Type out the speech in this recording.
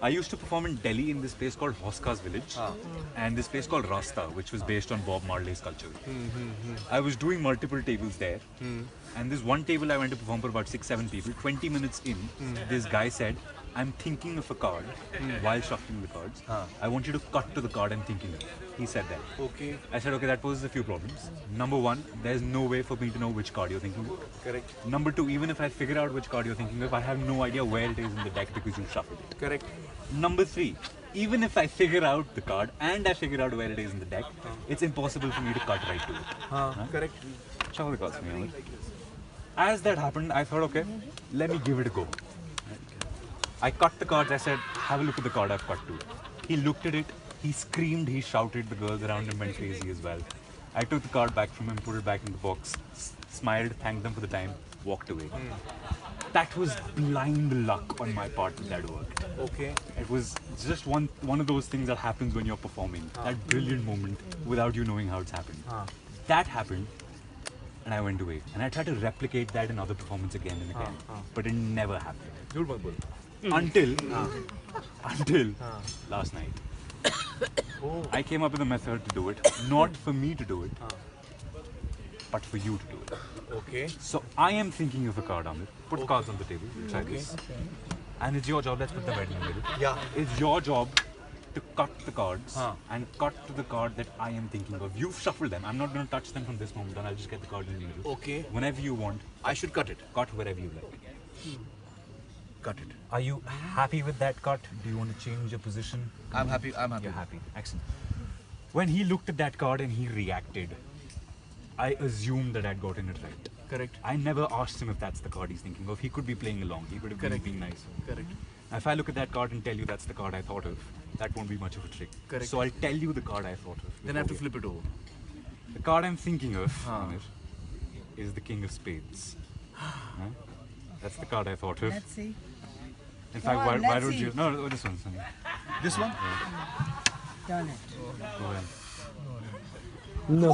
I used to perform in Delhi in this place called Hoskas Village and this place called Rasta, which was based on Bob Marley's culture. I was doing multiple tables there, and this one table I went to perform for about 6-7 people. 20 minutes in, this guy said, "I'm thinking of a card while shuffling the cards. I want you to cut to the card I'm thinking of." He said that. Okay. I said, okay, that poses a few problems. Number one, there's no way for me to know which card you're thinking of. Correct. Number two, even if I figure out which card you're thinking of, I have no idea where it is in the deck because you shuffled it. Correct. Number three, even if I figure out the card and I figure out where it is in the deck, it's impossible for me to cut right to it. Correct. Shuffle the cards for me, Aamir. As that happened, I thought, okay, let me give it a go. I cut the cards. I said, have a look at the card I've cut to. He looked at it. He screamed. He shouted. The girls around him went crazy as well. I took the card back from him, put it back in the box, smiled, thanked them for the time, walked away. That was blind luck on my part that worked. Okay. It was just one of those things that happens when you're performing. That brilliant moment without you knowing how it's happened. That happened, and I went away. And I tried to replicate that in other performances again and again, but it never happened. Until last night. I came up with a method to do it, not for me to do it, but for you to do it. Okay. So I am thinking of a card, Aamir. Put the cards on the table. Try this. And it's your job. Let's put the bed in the middle. Yeah. It's your job to cut the cards and cut to the card that I am thinking of. You've shuffled them. I'm not going to touch them from this moment on. I'll just get the card in the middle. Okay. Whenever you want, I should cut it. cut wherever you like. Cut it. Are you happy with that cut? Do you want to change your position? I'm happy. I'm happy. You're happy. Excellent. When he looked at that card and he reacted, I assumed that I'd gotten it right. Correct. I never asked him if that's the card he's thinking of. He could be playing along. He could have been being nice. Correct. Now, if I look at that card and tell you that's the card I thought of, that won't be much of a trick. Correct. So I'll tell you the card I thought of. Then I have to flip it over. The card I'm thinking of, Aamir, is the King of Spades. That's the card I thought of. Let's see. In fact, Come on, why let's don't see. you? No, this one. Sonny. This one? Done it. Go ahead. No.